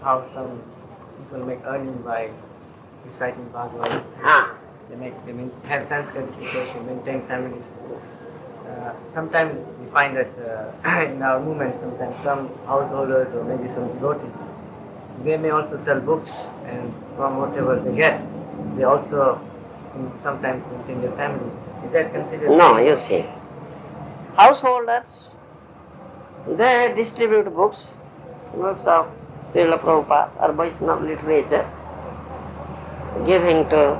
how some people make earning by reciting Bhagavad. Have Sanskrit education, maintain families. Sometimes we find that in our movement, sometimes some householders or maybe some devotees, they may also sell books, and from whatever they get, they also sometimes maintain their family. Is that considered? No, you see. Householders, they distribute books of Srila Prabhupada or Vaishnava literature, giving to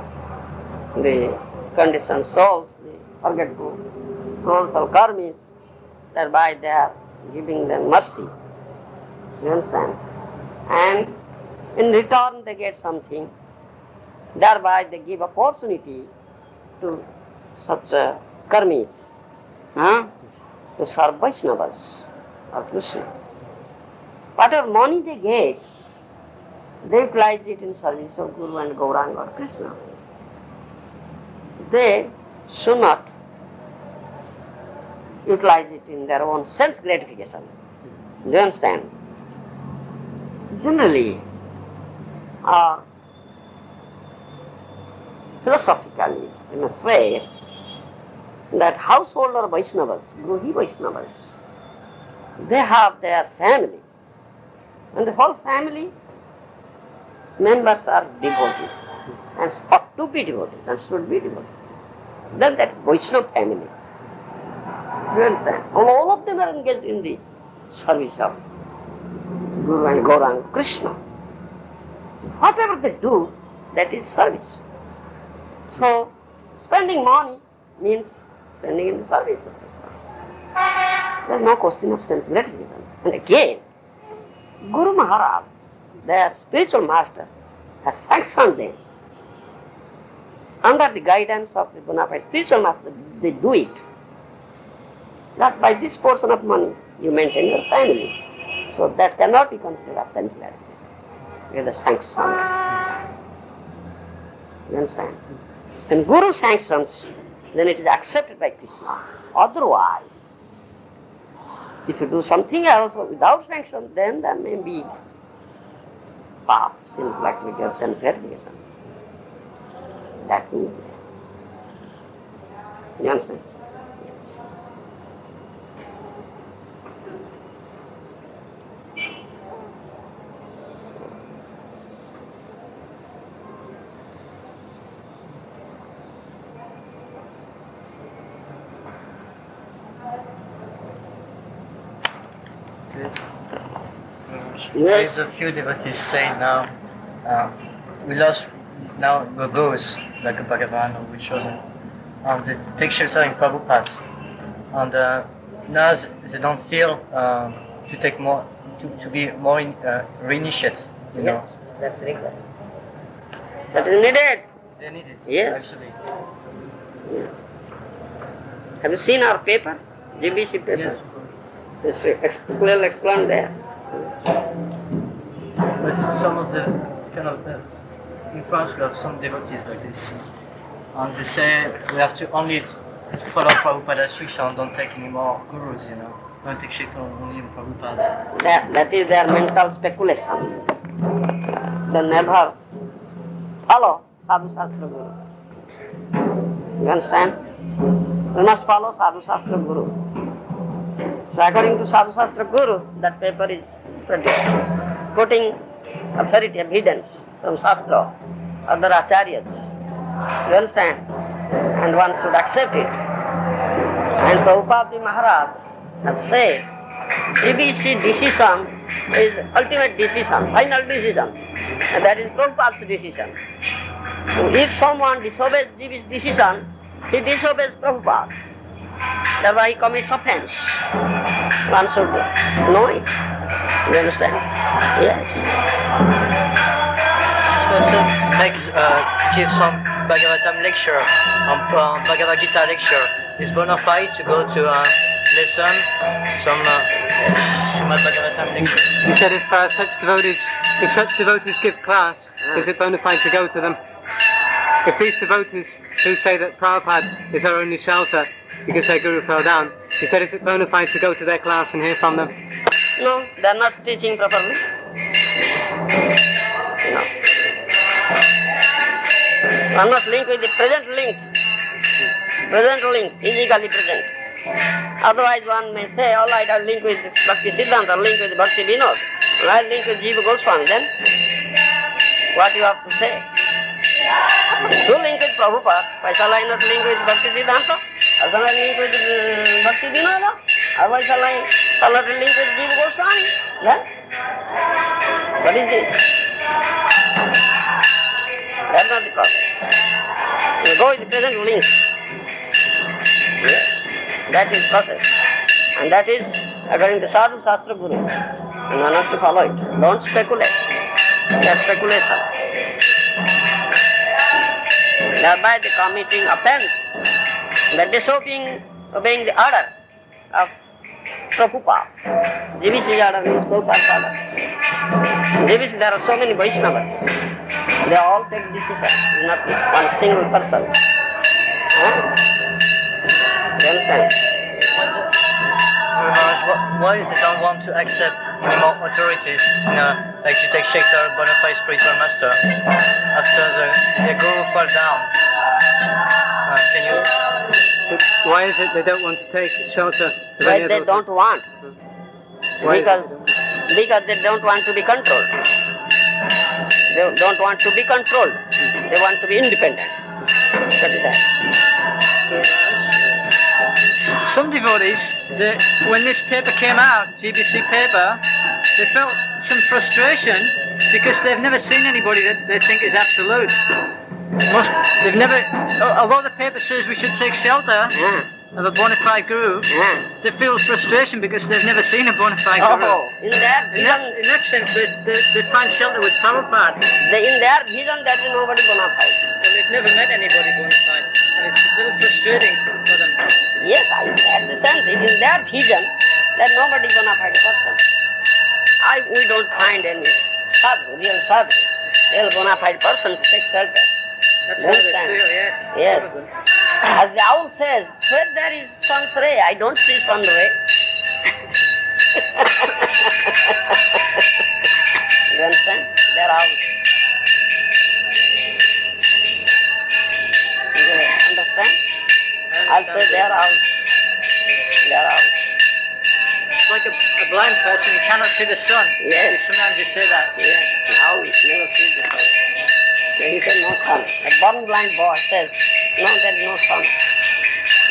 the conditioned souls, the forgetful souls or karmis, thereby they are giving them mercy. You understand? And in return they get something, thereby they give opportunity to such karmis to serve Vaishnavas or Krishna. Whatever money they get, they utilize it in service of Guru and Gauranga or Krishna. They should not utilize it in their own self-gratification. Do you understand? Generally, philosophically, you must say that householder Vaishnavas, Gruhi Vaishnavas, they have their family, and the whole family members are devotees, and ought to be devotees, and should be devotees. Then that is Vaishnava family. You understand? All of them are engaged in the service of Guru and Gauranga Krishna. Whatever they do, that is service. So, spending money means spending in the service of Krishna. There is no question of self-gratification. And again, Guru Maharaj, their spiritual master, has sanctioned them. Under the guidance of the bona fide spiritual master, they do it. That by this portion of money, you maintain your family. So that cannot be considered as self-gratification. It is a sanction. You understand? When Guru sanctions, then it is accepted by Krishna. Otherwise, if you do something else without sanction, then there may be path, sinful activity or self-gratification. That means, you understand? There's a few devotees say now, we lost now the Gours, like a Bhagavan, which was on the take shelter in Prabhupada's. And now they don't feel to take more, to be more reinitiated, you know. That's regular. That is needed. They need it, Yes. actually. Yeah. Have you seen our paper? GBC paper? Yes. It's well explained there. But some of the kind of in France we have some devotees like this, and they say we have to only follow Prabhupada's instruction, don't take any more gurus, you know, don't take shit only in Prabhupada. That is their mental speculation. They never follow Sadhu Shastra Guru. You understand? We must follow Sadhu Shastra Guru. So according to Sadhu Shastra Guru, that paper is produced, quoting authority, evidence from Shastra, other acharyas. You understand? And one should accept it. And Prabhupada Maharaj has said, GBC decision is ultimate decision, final decision. And that is Prabhupada's decision. So if someone disobeys GBC's decision, he disobeys Prabhupada. Thereby he commits offense. One should know it. You understand? Yes. This person gives some Bhagavatam lecture, Bhagavad Gita lecture. Is bona fide to go to listen some Srimad Bhagavatam lecture? He said if such devotees give class, is it bona fide to go to them? If these devotees who say that Prabhupada is our only shelter because their guru fell down, he said, is it bona fide to go to their class and hear from them? No, they are not teaching properly. No. One must link with the present link. Present link, physically present. Otherwise one may say, all right, I'll link with Bhakti Siddhanta, I'll link with Bhakti Vinod, I'll link with Jiva Goswami. Then, what you have to say? To link with Prabhupada, why shall I not link with Bhakti Siddhanta? Or shall I link with Bhakti Vinod? Or why shall I not link with Jiva Goswami? Then, what is this? That's not the process. You go with the present link. Yes. That is process. And that is according to Sadhu Shastra Guru. And one has to follow it. Don't speculate. That's speculation. Thereby they committing offense. They're disobeying the order of Prabhupada. JBC's order means Prabhupada's order. In JBC there are so many Vaishnavas. They all take decisions, not one single person. You understand? Why is it don't want to accept authorities, like to take shelter, bona fide spiritual master, after the Guru fall down? Can you... So why is it they don't want to take shelter? Why they don't want? Because they don't want to be controlled. They don't want to be controlled. They want to be independent. That is that. Some devotees, when this paper came out, GBC paper, they felt some frustration because they've never seen anybody that they think is absolute. They've never, although the paper says we should take shelter of a bona fide guru, they feel frustration because they've never seen a bona fide guru. Oh, in that sense, they find shelter with Prabhupada. In their vision, there is nobody bona fide. Well, they've never met anybody bona fide, and it's a little frustrating for them. Yes, in that sense, in their vision, there is nobody bona fide person. We don't find any sadhu, real sadhu, real bona fide person to take shelter. That's how they feel, yes. Yes. As the owl says, where there is sun's ray, I don't see sun ray. You understand? They are owls. You understand? I'll say they are owls. They are owls. It's like a blind person who cannot see the sun. Yes. Sometimes you say that. Yes. Owl never sees the sun. So he said no sun. A born blind boy says, no, there is no sun.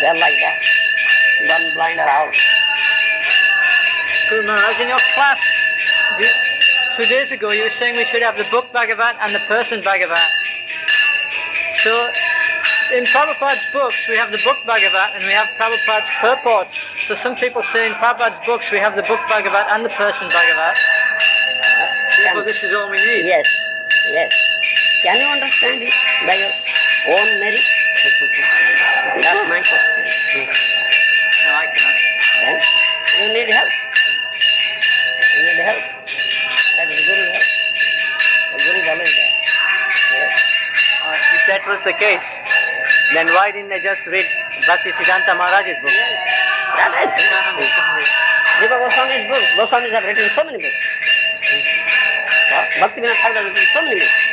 They are like that. Born blind or owl. Guru Maharaj, in your class 2 days ago, you were saying we should have the book Bhagavat and the person Bhagavat. So, in Prabhupada's books, we have the book Bhagavat and we have Prabhupada's purports. So some people say in Prabhupada's books we have the book Bhagavat and the person Bhagavat. Therefore, this is all we need. Yes, yes. Can you understand it by your own merit? That's my question. No, I cannot. Then you need help. You need help. That is Guru help. The Guru is always there. Yes. If that was the case, then why didn't they just read Bhakti Siddhanta Maharaja's book? Yes. That I say. Jiva Goswami's books. Goswamis have written so many books. Bhakti Vinod Thakur has written so many books.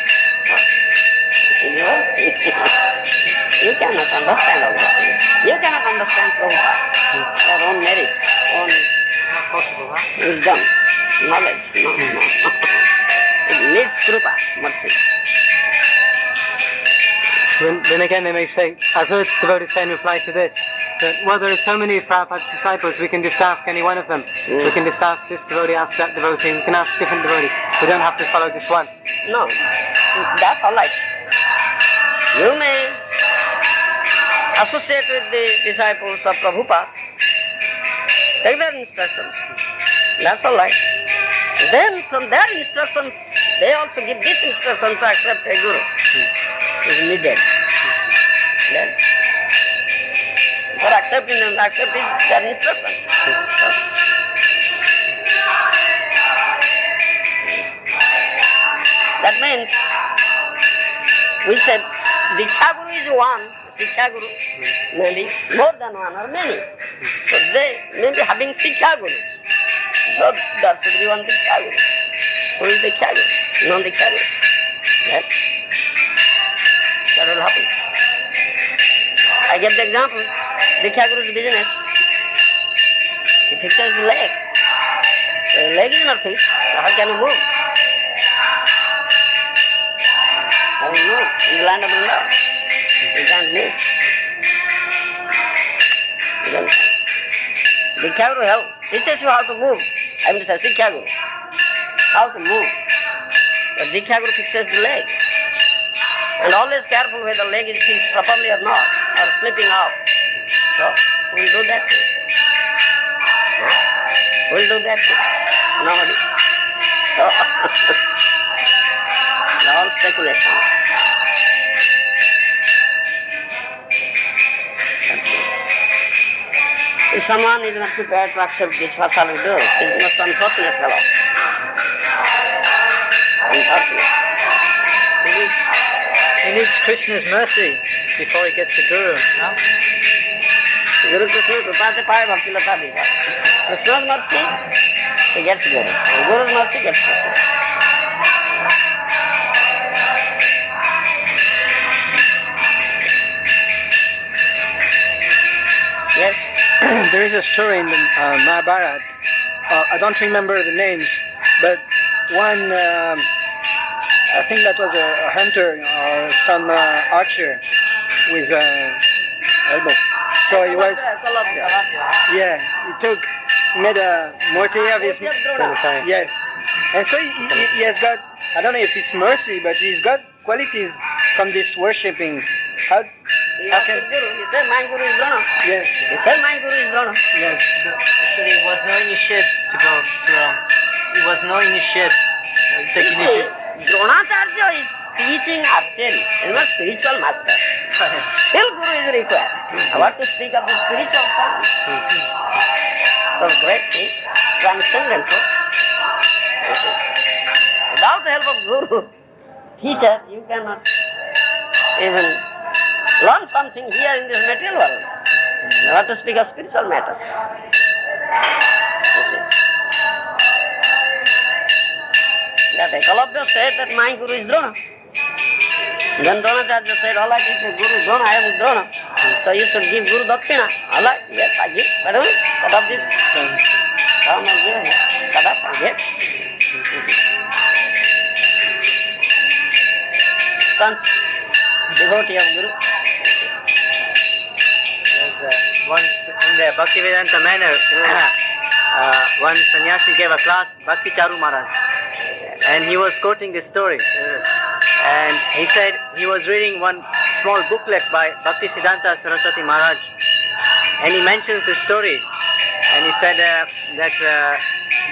You cannot understand all these things. You cannot understand Prabhupada. Your own merit, own wisdom, knowledge. No. It needs Krupa, mercy. Then again they may say, I've heard devotees say in reply to this, that well, there are so many of Prabhupada's disciples, we can just ask any one of them. We can just ask this devotee, ask that devotee, we can ask different devotees. We don't have to follow just one. No, that's all right. You may associate with the disciples of Prabhupada, take their instructions. That's all right. Then from their instructions, they also give this instruction to accept a guru. Is needed. Then, for accepting them, accepting their instruction. That means, we said, Diksha Guru is one, Siksha Guru may be more than one or many. So they may be having Siksha Gurus. So there should be one Diksha Guru. Who is Diksha Guru? No Diksha Guru. Yes. That will happen. I give the example. Diksha Guru's business. He fixes the leg. So the leg is not fixed. So how can he move? How will he move? In the land of Vrindavan. He can't move. Diksha Guru help. Teaches you how to move. I mean to say Diksha Guru. How to move. But Diksha Guru fixes the leg. And always careful whether the leg is fixed properly or not, or slipping out. So, who will do that thing? Who will do that thing? Nobody. So, all speculation. If someone is not prepared to accept this, what shall we do? He is the most unfortunate fellow. Unfortunate. He needs Krishna's mercy before he gets the Guru. No? Guru Krishna Kripa se paye bhakti lata dika. Krishna's mercy, he gets Guru. Guru's mercy gets Krishna. Yes. There is a story in the Mahabharata. I don't remember the names, but one, I think that was a hunter or some archer with elbow. So he was, yeah, he made a mortar of his, yes. And so he has got, I don't know if it's mercy, but he's got qualities from this worshipping. How can... He said, my Guru is Drona. Yes. He said, my Guru is Drona. Yes. Actually, it was no initiate to go to It was no initiate. Take initiate. Dronacharya is teaching archery. He is not spiritual master. Still Guru is required. What to speak of the spiritual science? So great thing, transcendental. Without the help of Guru, teacher, you cannot even learn something here in this material world. Not to speak of spiritual matters. You see. That Ekalabhya said that my Guru is Drona. Then Dronacharya said, all right, if the Guru is Drona, I am Drona. So you should give Guru Dakshina. All right, yes, I give. But cut off this. How am I giving? Cut off, I get. Son, devotee of Guru. Once in the Bhaktivedanta manner, one sannyasi gave a class, Bhakti Charu Maharaj, and he was quoting this story. And he said he was reading one small booklet by Bhakti Siddhanta Saraswati Maharaj, and he mentions this story. And he said that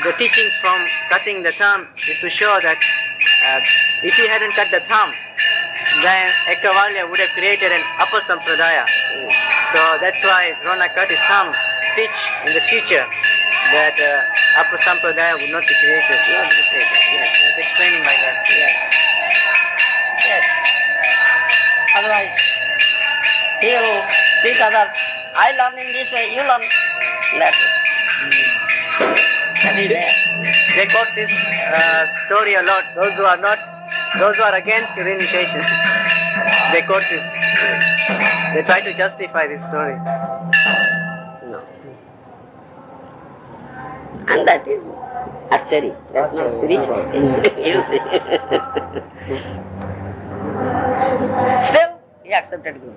the teaching from cutting the thumb is to show that if he hadn't cut the thumb, then Ekavalya would have created an upper sampradaya. So that's why Drona cut his thumb, teach in the future that upper sampradaya would not be created. Not be created, yes. It's explaining like that. Yes. Yes. Otherwise, he will teach others. I learn in this way, you learn that way. That is there. They quote this story a lot. Those who are against initiation, they quote this. They try to justify this story. No. And that is archery. That's not spiritual. You see. Still, he accepted Guru.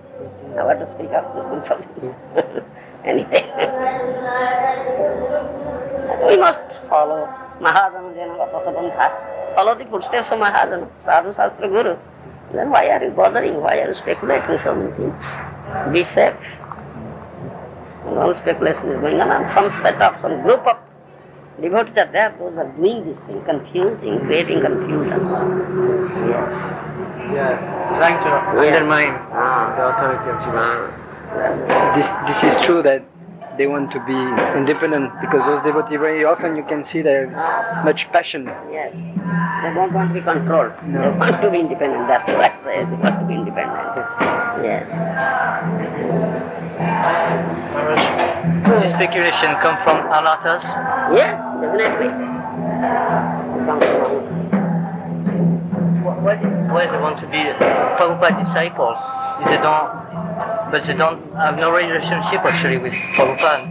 Now what to speak of the spiritual things. Anyway. We must follow Maharaja Janagata. Follow the footsteps of Maharaja, Sadhu Shastra Guru. Then why are you bothering? Why are you speculating so many things? Be safe. And all speculation is going on, and some set up, some group of devotees are there, those are doing this thing, confusing, creating confusion. Yes. Yeah, trying to undermine the authority of Jiva. This is true that they want to be independent, because those devotees very often you can see there's much passion. Yes. They don't want to be controlled. No. They want to be independent. That's what I say. They want to be independent. Yes. Does this speculation come from Anathas? Yes. definitely. Why they want to be Prabhupada disciples? But they don't have no relationship actually with Prabhupada.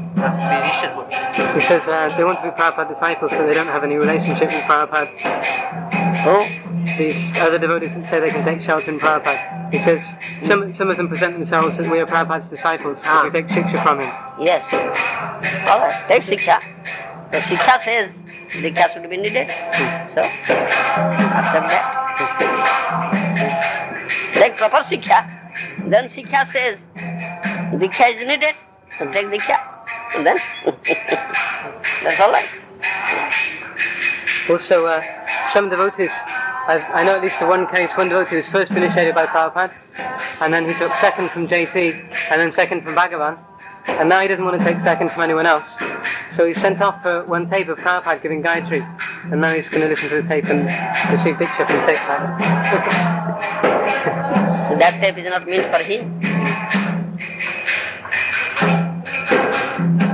He says they want to be Prabhupada disciples, but they don't have any relationship with Prabhupada. These other devotees that say they can take shelter in Prabhupada. He says some of them present themselves that we are Prabhupada's disciples because we take shiksha from him. Yes. Alright, take shiksha. The shiksha says diksha should be needed. So, accept that. Take proper shiksha. Then shiksha says diksha is needed. So take diksha. And then, that's alright. Also, some devotees, I know at least in one case, one devotee was first initiated by Prabhupada, and then he took second from JT, and then second from Bhagavan, and now he doesn't want to take second from anyone else. So he sent off one tape of Prabhupada giving Gayatri, and now he's going to listen to the tape and receive Diksha from the tape. That tape is not meant for him.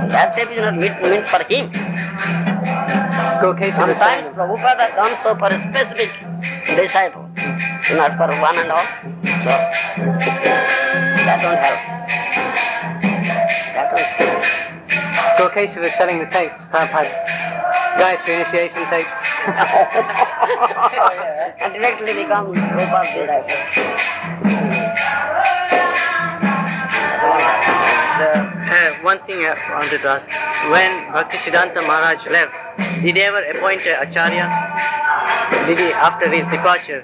That tape is not meant for him. Sometimes Prabhupada has done so for a specific disciple, not for one and all. So, that don't help. That don't help. Gaur is selling the tapes, Prabhupada. Gayatri initiation tapes. And directly become Prabhupada's disciple. One thing I wanted to ask, when Bhaktisiddhanta Maharaj left, did he ever appoint an acharya? Did he, after his departure,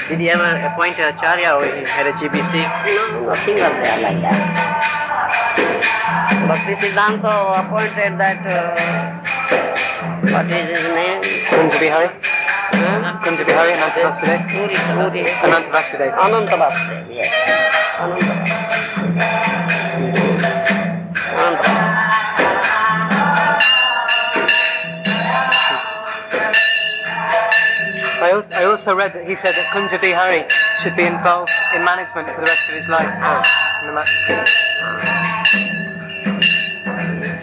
did he ever appoint an acharya or he had a GBC? No, nothing was there like that. Bhaktisiddhanta appointed that, what is his name? Kunja Bihari? Kunja Bihari, Ananta Vasudev? Ananta Vasudev. Ananta Vasudev, yes. Ananta Vasudev. I also read that he said that Kunja Bihari should be involved in management for the rest of his life. In the match.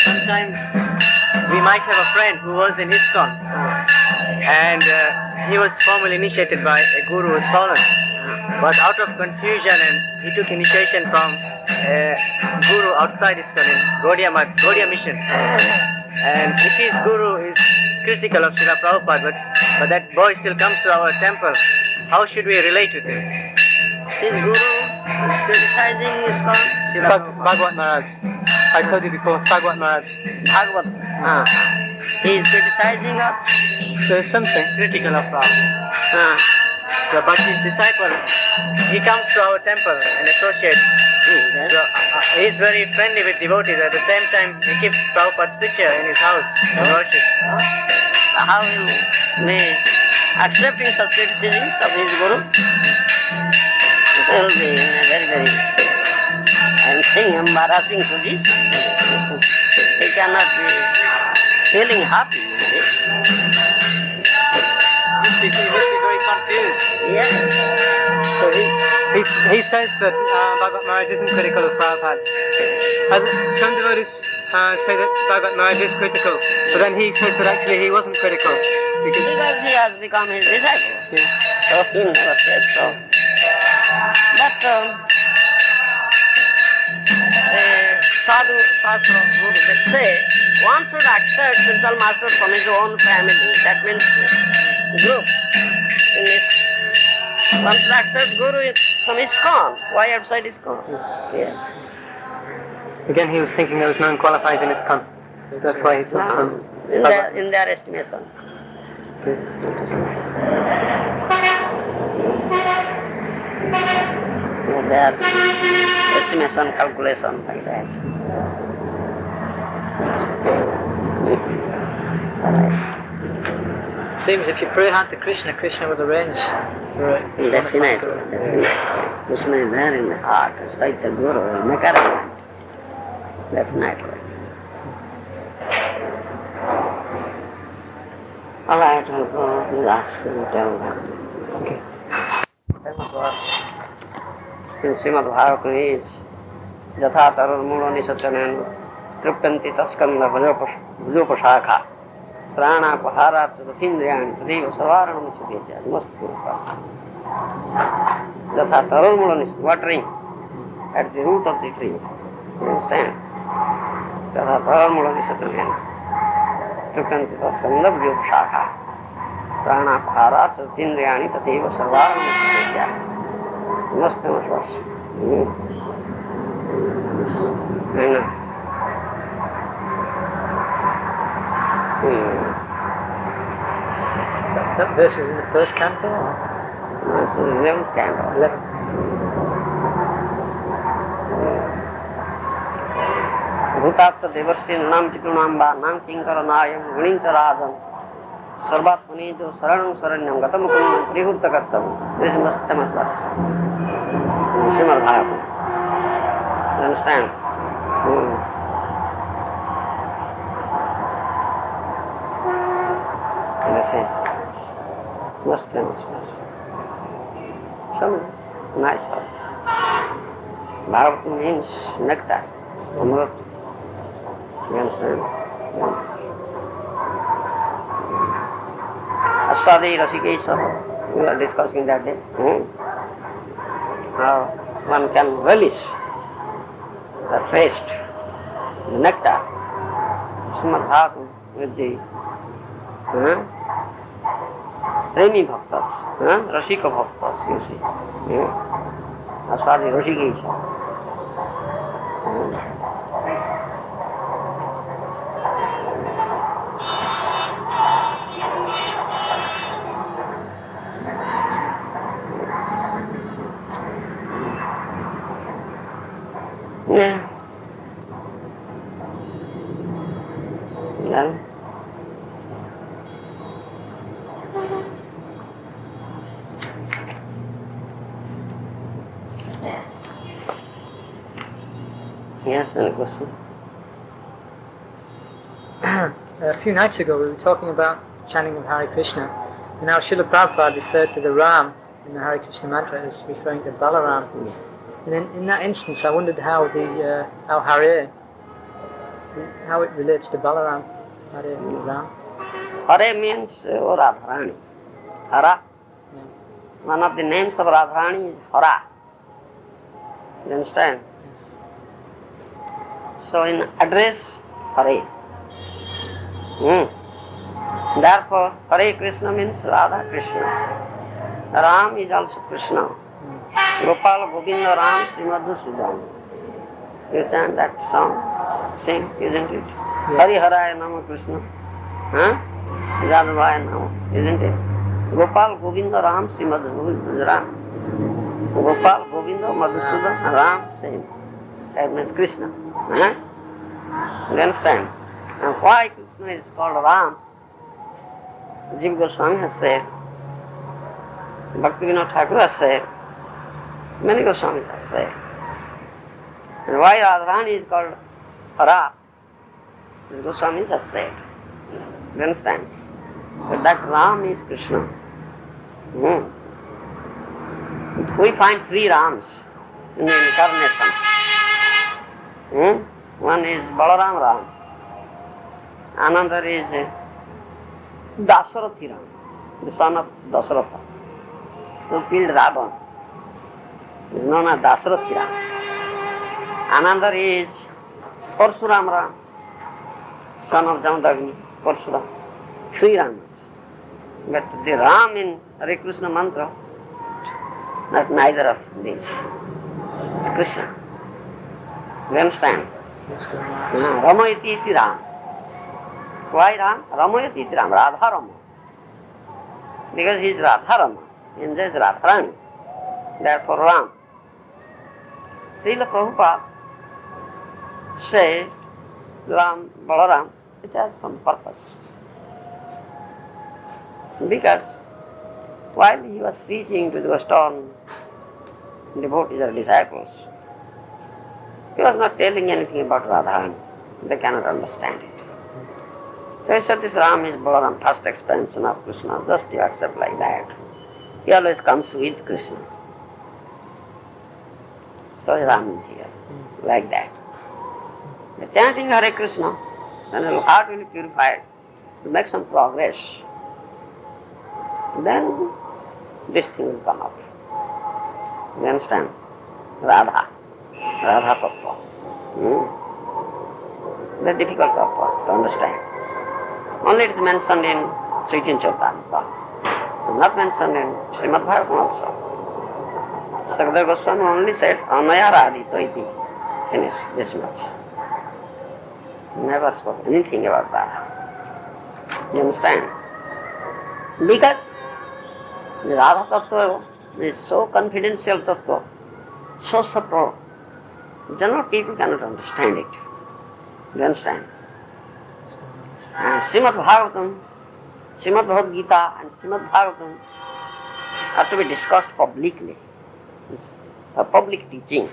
Sometimes we might have a friend who was in ISKCON and he was formally initiated by a guru who was fallen. But out of confusion, and he took initiation from a guru outside ISKCON in Gaudiya mission. And if his guru is critical of Srila Prabhupada, but that boy still comes to our temple, how should we relate with him? His guru is criticizing ISKCON. Bhagavad Maharaj. I told you before, Bhagavad Maharaj. Bhagavad. He is criticizing us. There is something Critical of Prabhupada. So, but his disciple, he comes to our temple and associates. So, he is very friendly with devotees. At the same time, he keeps Prabhupada's picture in his house and worships. How will we accepting such criticisms of his guru? It will be in a very, very, I'm saying, embarrassing position. He cannot be feeling happy, you see. He must be very confused. Yes. So he says that Bhagavad Maharaj isn't critical of Prabhupada. Some devotees say that Bhagavad Maharaj is critical, but then he says that actually he wasn't critical. Because he has become his disciple. Yeah. So he never says so. But Sadhu, Shastra, Guru, they say one should accept spiritual master from his own family. That means group. In his, one should accept Guru from ISKCON. Why outside ISKCON? Yes. Again, he was thinking there was no one qualified in ISKCON. That's why he took No, from in their estimation. Their estimation, calculation, like that. Seems if you pray hard to Krishna, Krishna will arrange for it. Definitely. Krishna is there in the heart. It's like the Guru, make arrangement. Definitely. All right, we'll ask him to tell them. Okay. In Srimad Bhagavatam is Yatha tarur mulo nisatyanen triptanti taskanda bhujopashakha. प्राणापहारार्थ तथीन्द्रियाणि तथैव सर्वारणं क्षुभ्यते. You must do this. Yatha taralmulan is watering at the root of the tree. You understand? Yatha taralmulan is satruyena. Trukantita skandabhyo shakha. Pranapaharat sathindriyani tatheva sarvaranam sukhya. You must know first. That verse is in the first canto? No, it's in the 11th canto. 11th canto. Bhutatta devarsi nunam chitunam ba nam kinkara nayam gunincha rajan sarvatmani jo saranam saranyam gatam kunam prihurta kartam. This is the famous verse. Srimad Bhagavatam. You understand? This is most famous verse. Some nice verse. Bhagavatam means nectar, amrit. You understand? Aswadi Rasikesha, we are discussing that day. How one can relish the taste, the nectar, Srimad Bhagavatam with the Premi Bhaktas, Rasika Bhaktas, you see. Aswadi Rasikesha. Yeah. Yeah. Yes, any question? A few nights ago we were talking about chanting of Hare Krishna, and now Srila Prabhupada referred to the Ram in the Hare Krishna mantra as referring to Balaram. And in that instance I wondered how the how Hare, how it relates to Balaram, Hare Ram. Hare means Radharani. Hara. Yeah. One of the names of Radharani is Hara. You understand? Yes. So in address, Hare. Therefore, Hare Krishna means Radha Krishna. Ram is also Krishna. Gopal, Govinda, Ram, Srimad, Sudam. You chant that song, sing, isn't it? Yeah. Hari Haraya Nama Krishna. Radhavaya Nama, isn't it? Gopal, Govinda, Ram, Srimad, Ram. Gopal, Govinda, Madhusudan, Ram, same. That means Krishna. You understand? And why Krishna is called Ram? Jiva Goswami has said, Bhaktivinoda Thakur has said, many Goswamis have said. And why Radharani is called Hara? The Goswamis have said. You understand? But that Ram is Krishna. We find three Rams in the incarnations. One is Balaram Ram. Another is Dasarathi Ram, the son of Dasaratha, who killed Ravan. He is known as Dasarathi Ram. Another is Parshuram Ram, son of Jamadagni, Parshuram. Three Ramas. But the Ram in Hare Krishna mantra, not neither of these. It's Krishna. You understand? Ramayati iti Ram. Why Ram? Ramayati iti Ram, Radha Rama. Because he is Radha Rama, he enjoys Radharani. Therefore Ram. Srila Prabhupada said Ram, Balaram, it has some purpose. Because while he was teaching to the Western devotees or disciples, he was not telling anything about Radharani. They cannot understand it. So he said this Ram is Balaram, first expansion of Krishna. Just you accept like that. He always comes with Krishna. So Ram is here, like that. The chanting Hare Krishna, then your heart will be purified. to make some progress, then this thing will come up. You understand? Radha-tattva. Very difficult tattva to understand. Only it is mentioned in Chaitanya Charitamrita. It is not mentioned in Srimad Bhagavatam also. Sakadeva Goswami only said, Anaya Radhito iti. Finish this much. Never spoke anything about that. You understand? Because the Radha-tattva is so confidential tattva, so subtle, general people cannot understand it. You understand? And Srimad Bhagavatam, Srimad Bhagavad Gita and Srimad Bhagavatam are to be discussed publicly. It's a public teaching.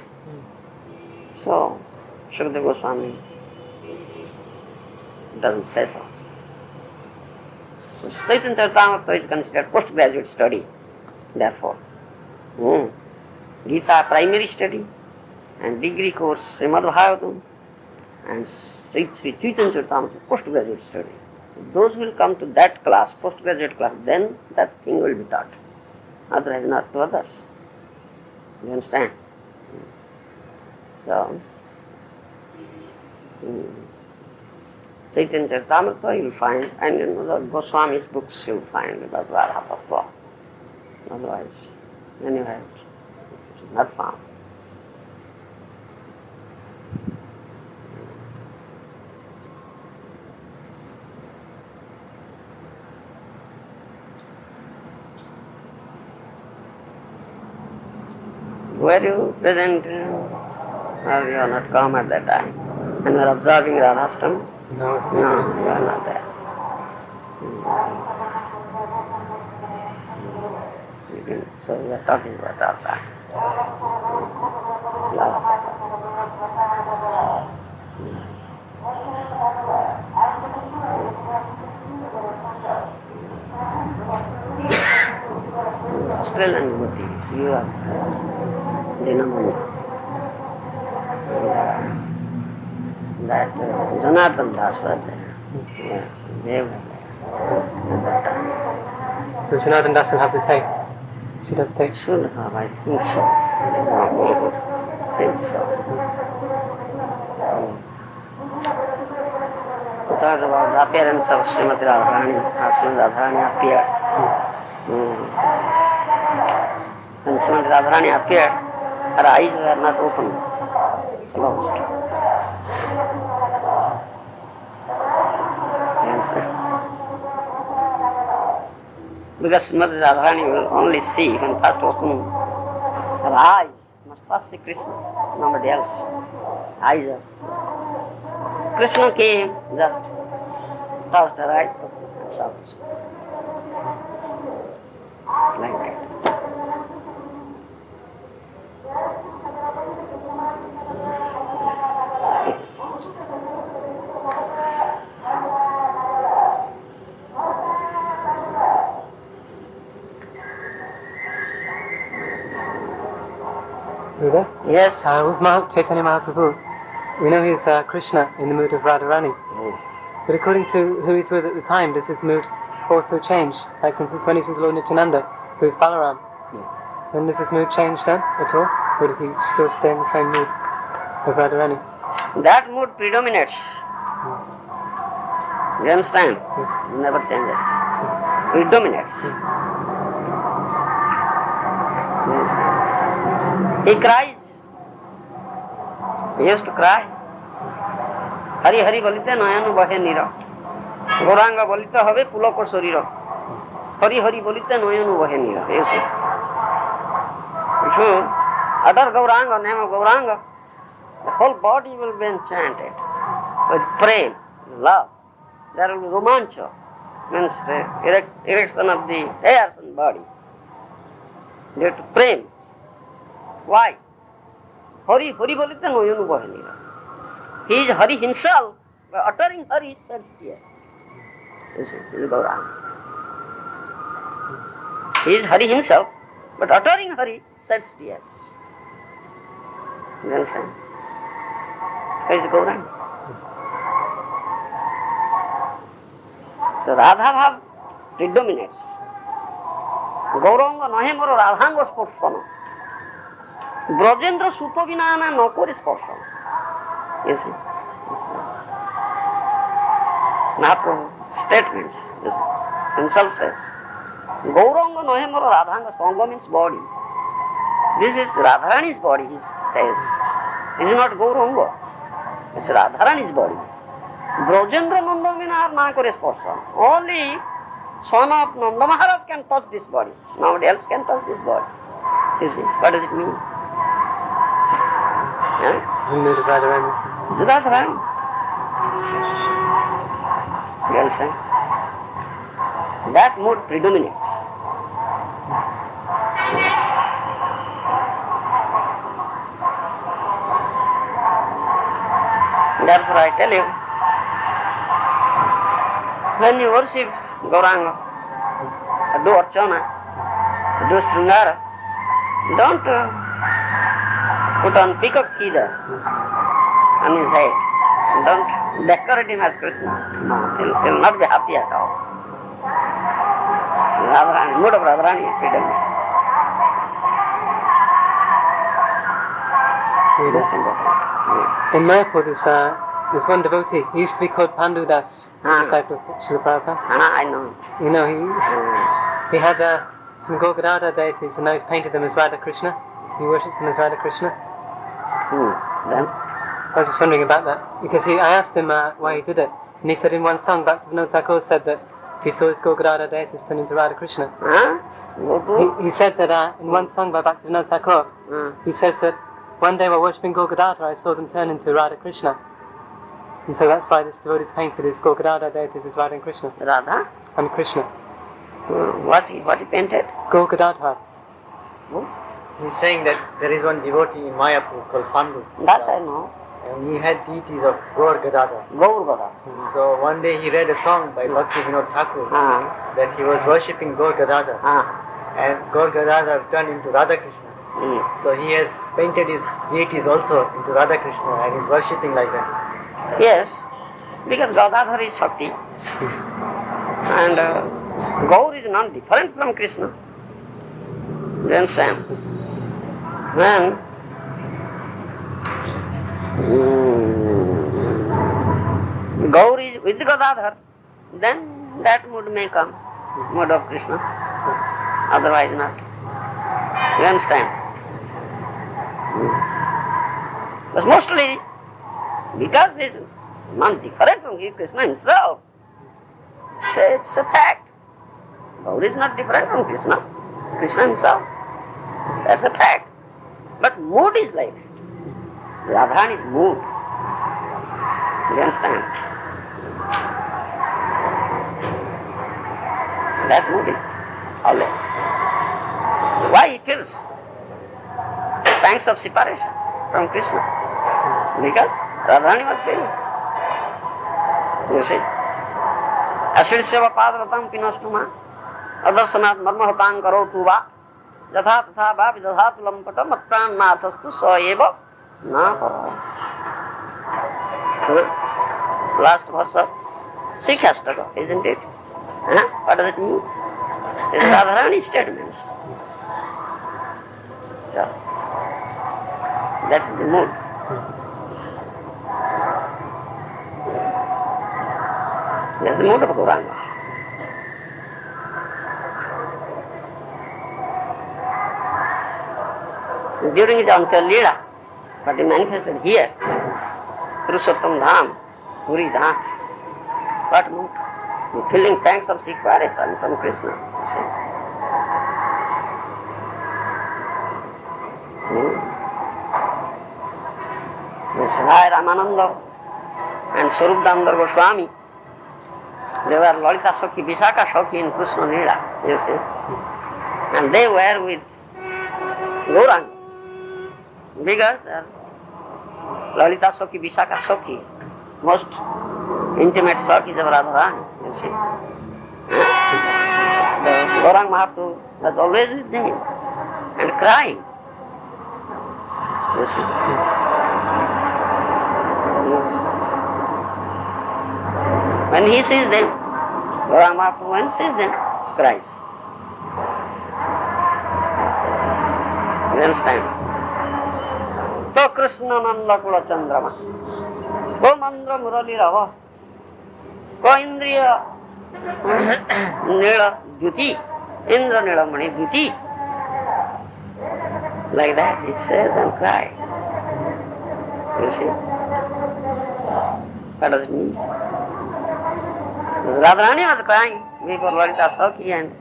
So, Sukadeva Goswami doesn't say so. So, Chaitanya Charitamrita is considered postgraduate study, therefore. Gita primary study and degree course Srimad Bhagavatam and Sri Chaitanya Charitamrita postgraduate study. If those will come to that class, postgraduate class, then that thing will be taught. Otherwise not to others. You understand? So, Chaitanya Charitamrita you will find, and in the Goswami's books you will find about Radha-tattva. Otherwise, anyway, it is not found. Were you present, or you are not come at that time? And you are observing Radhastam? No, I wasn't No, there. you are not there. So we are talking about all that. Australian devotee, you are Dinamani. That Janardhan Das was there. Yes, they were there at that time. So Janardhan doesn't have the tape. Should have the tape. Should have, I think so. I think so. We talked about the appearance of Srimati Radharani, how Srimati Radharani appeared. When Srimati Radharani appeared, her eyes were not open, closed. Because Srimati Radharani will only see when first open her eyes, must first see Krishna, nobody else. Eyes are. Krishna came, just touched her eyes, opened and saw Krishna. Like that. You there? Yes. With Chaitanya Mahaprabhu, we know he's Krishna in the mood of Radharani. But according to who he's with at the time, does his mood also change? Like for instance, when he's with Lord Nityananda, who's Balaram, then does his mood change then at all? Or does he still stay in the same mood of Radharani? That mood predominates. You understand? Yes. Never changes. Predominates. You understand? He cries. He used to cry. Hari Hari bolite nayanu bahe nira. Gauranga bolite habe pulako sarira. Hari Hari bolite nayanu bahe nira. You see? If you utter Gauranga, name of Gauranga, the whole body will be enchanted with prem, love. There will be romancha, means the erection of the hairs and body. Due to prem. Why? Hari Hari bolite noyanu bahe nira. He is Hari himself. By uttering Hari, he sheds tears. This is Gauranga. He is Hari himself, but uttering Hari sheds tears. You understand? He is Gauranga. So Radha Bhav predominates. Gauranga nahe moro Radhanga sporshana. Brajendra Suto Vinana no kore sporshana. You see? Mahaprabhu statements, you see, himself says, Gauranga nahe moro Radhanga, Anga means body. This is Radharani's body, he says. This is not Gauranga. It's Radharani's body. Brajendra Nanda Vinar na kore sporshana. Only son of Nanda Maharaj can touch this body. Nobody else can touch this body. You see, what does it mean? It's Radharani. You understand? That mood predominates. Therefore I tell you, when you worship Gauranga, do Archana, do Sringara, don't put on peacock feather on his head. Don't decorate him as Krishna. No, he'll not be happy at all. Radharani, mood of Radharani is predominant. Most important. In Mayapur, there's one devotee. He used to be called Pandu Das, a disciple of Srila Prabhupada. I know. You know, he had some Govinda deities, and now he's painted them as Radha Krishna. He worships them as Radha Krishna. Then? I was just wondering about that, because I asked him why he did it, and he said in one song, Bhaktivinoda Thakur said that he saw his Govinda deities turn into Radha Krishna. He said that in one song by Bhaktivinoda Thakur, he says that one day while worshipping Govinda, I saw them turn into Radha Krishna. And so that's why this devotee is painted his Govinda deities as Radha and Krishna. Radha? And Krishna. What he painted? Govinda. He's saying that there is one devotee in Mayapur called Pandu. That I know. And he had deities of Gour Gadadhar. Gour Gadadhar. So one day he read a song by Bhaktivinoda Thakur that he was worshipping Gour Gadadhar. And Gour Gadadhar turned into Radha Krishna. So he has painted his deities also into Radha Krishna and is worshipping like that. Yes, because Gadadhar is Shakti. And Gaur is not different from Krishna. You understand? When Gaur is with Gadadhar, then that mood may come, mood of Krishna. Otherwise not. You understand? But mostly, because he is not different from Krishna himself, it's a fact. Gaur is not different from Krishna. It's Krishna himself. That's a fact. But mood is like that. Radharani's mood. You understand? That mood is always. Why he feels pangs of separation from Krishna? Because Radharani was feeling. You see? Ashirseva padratam pinastuma adarsanat marmahatang karotu va jatha tatha va vidadhatu lampata matpran nathastu sa eva na para. Last verse of Sikhastaka, isn't it? What does it mean? It's Radharani statements. So, that is the mood. That's the mood of Gauranga. During his Antya Leela, what he manifested here, Purushottam Dham, Puri Dham, what mood? Feeling pangs of separation from Krishna. You see? This Rai Ramananda and Swarup Damodar Goswami, they were Lalita Sakhi, Vishaka Sakhi in Krishna Leela, you see. And they were with Gauranga. Because Lalita Sakhi, Vishaka Sakhi, most intimate Sakhis of Radharani, you see. The Gauranga Mahaprabhu was always with them and crying, you see. When he sees them, Gauranga when sees them, cries. You understand? To Krishna Nanda Kula Chandrama. Ko Mandra Murali Rava. Ko Indriya Nila Duti. Indra Nilamani Duti. Like that he says and cries. You see? What does it mean? Radharani was crying before Lalita Sakhi and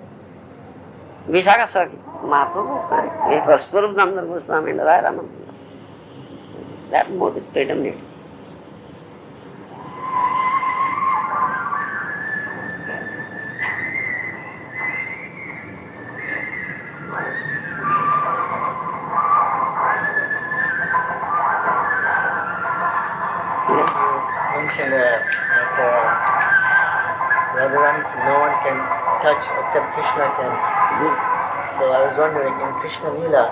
Vishaka Sakhi. Mahaprabhu was crying before Swarup Damodar Goswami and Rai Ramananda. That mode is predominating. Mentioned that Radharani, no one can touch except Krishna can. So I was wondering, in Krishna Leela,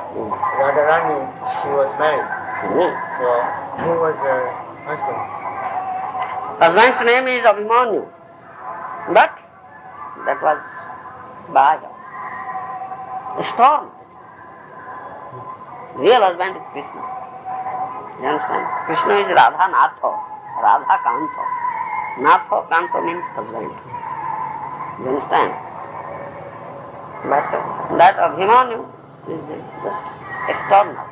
Radharani, she was married. So who was her husband? Husband's name is Abhimanyu, but that was Bhaja. A storm. Real husband is Krishna. You understand? Krishna is Radha Natha, Radha Kanta. Natha, Kanta means husband. You understand? But that Abhimanyu is just external.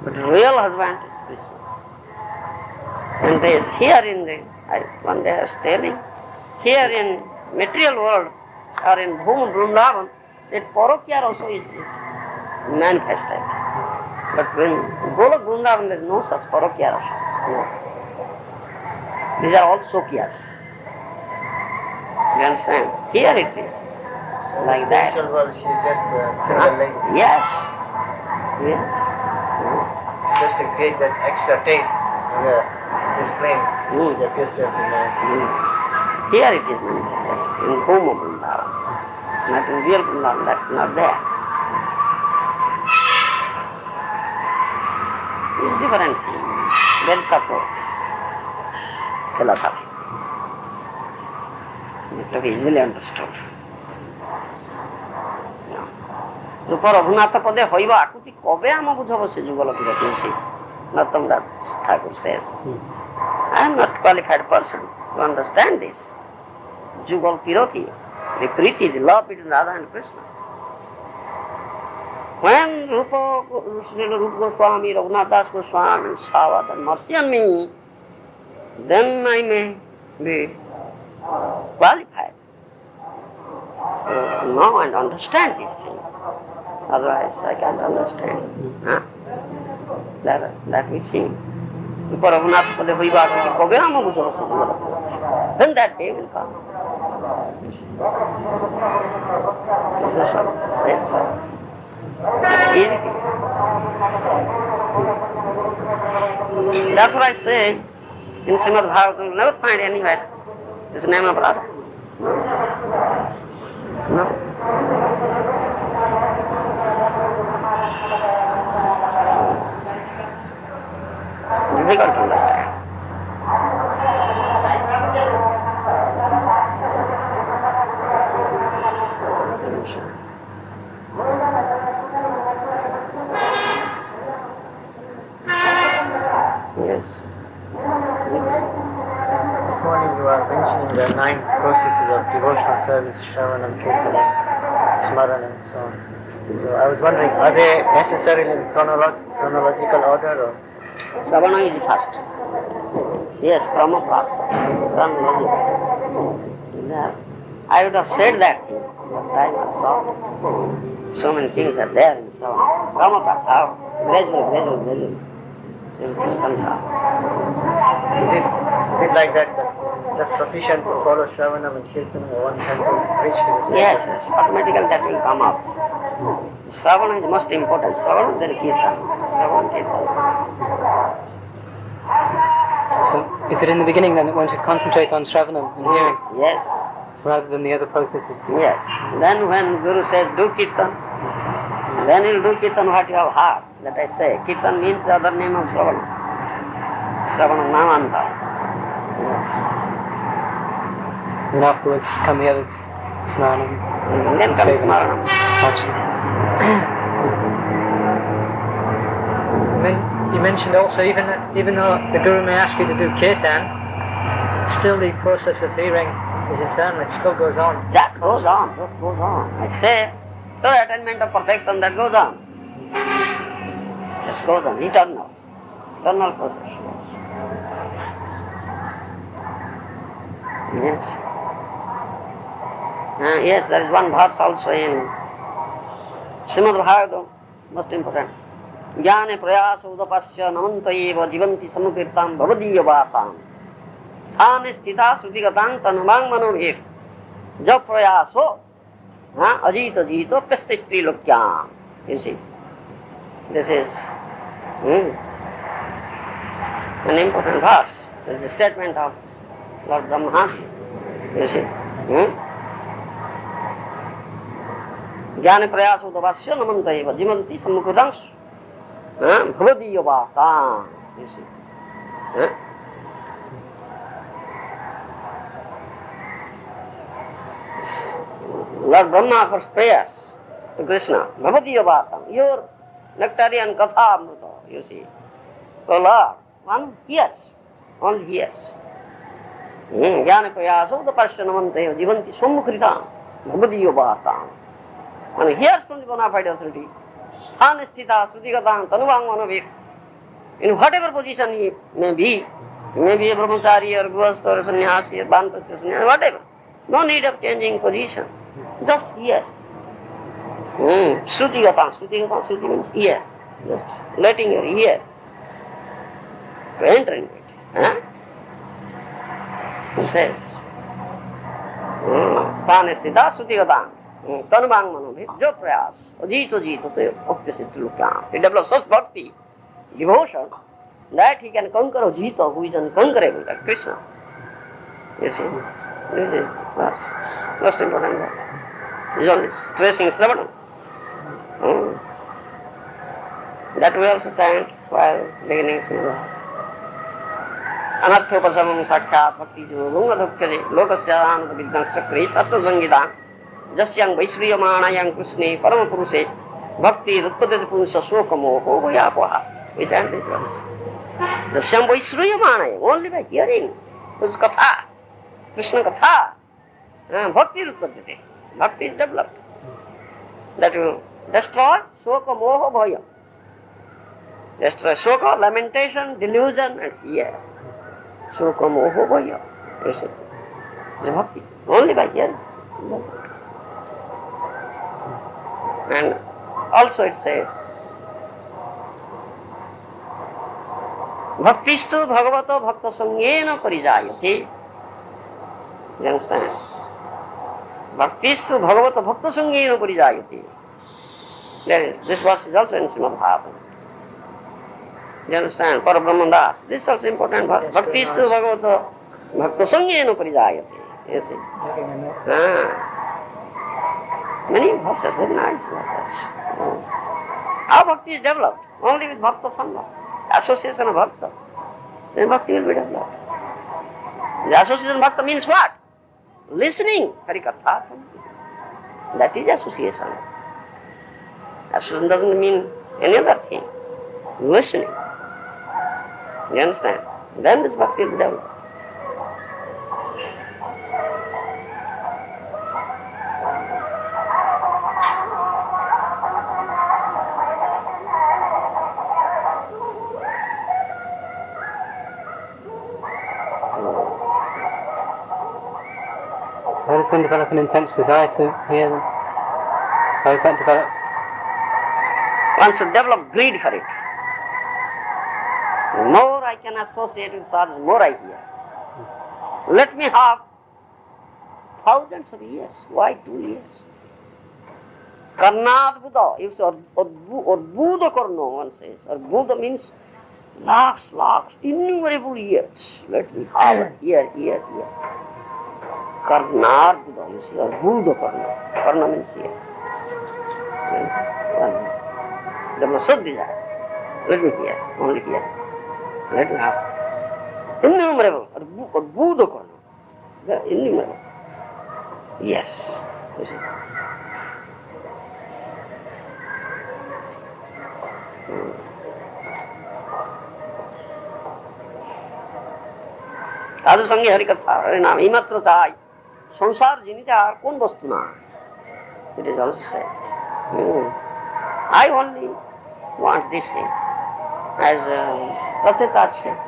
But real husband is Krishna. And there is here in the, one day I was telling, here in material world or in Bhuma Vrindavan, that Parokya also is manifested. But when Golok Vrindavan, there is no such Parokya rasa. No. These are all Sokyas. You understand? Here it is. So Like in the that. spiritual world, she's just a single lady. Yes. Yes. It's just to create that extra taste in the display. She appears to have been married. Here it is manifested. In Bhuma Vrindavan. It's not in real Vrindavan, that's not there. It's different thing. Very subtle philosophy. It to be easily understood. Rupa Raghunatha Pade Hoiva Akuti Kobe Ama Bujhava Se Jugala Pirati. Nothing that Thakur says. I am not qualified person to understand this. Jugal Pirati, the Priti, the love between Radha and Krishna. When Rupa Goswami, Raghunath Das Goswami, showered and mercy on me, then I may be qualified to know and understand this thing. Otherwise, I can't understand. Huh? That we sing. Rupa Raghunath Pade Hoiva Akuti Kobe Ama Bujhava Se Jugala Pirati. Then that day will come. Krishna says so. It's easy. That's what I say in Srimad Bhagavatam. You'll never find anywhere this name of Radha. No. Difficult to understand. Yes. This morning you are mentioning the 9 processes of devotional service, Shravanam, Kirtanam, Smaranam, and so on. So I was wondering, are they necessarily in chronological order or? Savana is first. Yes, Kramaprapta. Chronological. I would have said that thing, but time was short. So many things are there in Savana. Kramaprapta. Gradually. Everything comes out. Is it like that it's just sufficient to follow Shravanam and Kirtanam, or one has to reach to this? Yes, automatically that will come out. Shravana is most important. Shravana, then Kirtan. Shravana, Kirtan. So, is it in the beginning then that one should concentrate on Shravanam and hearing Yes, rather than the other processes? yes. Then when Guru says do Kirtan, then you'll do Kirtan what you have heard. That I say. Kirtan means the other name of Shravana. Shravana Namanta. Yes. And afterwards come the others, Smaranam. Then comes Say them. Smaranam. You mentioned also, even though the Guru may ask you to do kirtan, still the process of hearing is eternal. It still goes on. That goes on. That goes on. I say, the attainment of perfection, that goes on. Just goes on. Eternal. Eternal process. Yes. Yes, there is one verse also in Srimad Bhagavatam, most important. Jnane prayasa udapasya namanta eva jivanti samukirtam bhavadiya vatam sthane sthita srutigatam tanumang manobhir jab prayaso ajita jito pyasti strilokyam. You see, this is an important verse. This is a statement of Lord Brahma. You see, Jnane prayasa udapasya namanta eva jivanti samukirtam bhavadiya vatam. You see. Lord Brahma offers prayers to Krishna. Bhavadiya vatam. Your nectarian katha amrita, you see. So Lord, one hears, only hears. Jnana prayasa udapashyanamantaya jivanti swamukritam bhavadiya vatam. One hears from the bona fide authority. Sthana sthita srutigatam tanuvang manavir. In whatever position he may be a brahmachari or grihastha or sannyasi or banpasi or sannyasi, whatever. No need of changing position. Just hear. Srutigatam. Sruti means ear. Just letting your ear to enter into it. He says, Sthana sthita srutigatam tanuvang manavir jo prayas ajito jito te opyasitlukam. He develops such bhakti, devotion, that he can conquer Ajita, who is unconquerable, like Krishna. You see, this is verse, most important verse. He is only stressing Sravana. That we also stand while beginning Srimad. Anarthopasamam sakkhat bhakti jogam adhukkade lokasya ananda viddhan sakri sattva sangidan jasyang vaisriyamanayang krishne paramapurushe bhakti rutpadati punsa sokamoho vayapaha. We chant this verse. Jasyang vaisriyamanayang, only by hearing whose katha, Krishna katha, bhakti rutpadati. Bhakti is developed. That will destroy sokamoho bhaya. Destroy soka, lamentation, delusion and fear. Sokamoho bhaya. You see, it's bhakti. Only by hearing. And also it says, Bhaktistu bhagavato bhakta sangena parijayate. You understand? Bhaktistu bhagavato bhakta sangena parijayate. This verse is also in Srimad Bhagavatam. You understand? Para Brahman Das. This is also important verse. Bhaktistu bhagavato bhakta sangena parijayate. You see? Many verses, very nice verses. How bhakti is developed? Only with bhakta sangha. Association of bhakta. Then bhakti will be developed. The association of bhakta means what? Listening. Harikatha. That is association. Association doesn't mean any other thing. Listening. You understand? Then this bhakti will be developed. How does one develop an intense desire to hear them? How is that developed? One should develop greed for it. The more I can associate with sadhus, more I hear. Let me have thousands of years. Why 2 years? Karnad Buddha, you say, or Buddha Karno, one says. Or Buddha means lakhs, innumerable years. Let me have here. Karnar Buddha, you see, or Buddha Karna. Karna means here. Develop such desire. Let me hear, only hear. Let me have innumerable, or Buddha Karna. Innumerable. Yes. You see. साधु संगे हरि कथा हरि नाम इमात्र चाहि संसार जिनिते আর কোন বস্তু না it is also said I only want this thing as Pratyeka said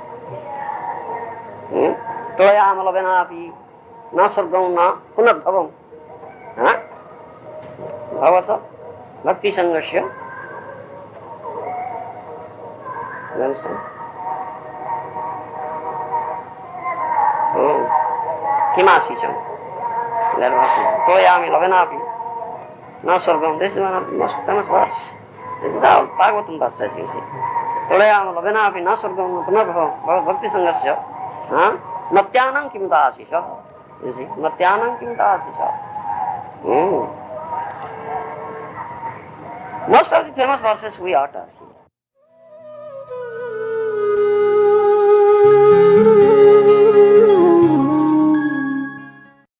Toyam Lovenapi na sargam na punarbhavam bhavata bhakti sangasya you understand? Kimasicam. That was Toyami Lovenapi. Na Sargam. This is one of the most famous verse. This is all Bhagavatam verses, you see. Toyami Lovenapi na Sargam punarbhavam bhakti sangasya. Martyanam kimta asisha. You see. Martyanam kimta asisha. Most of the famous verses we utter.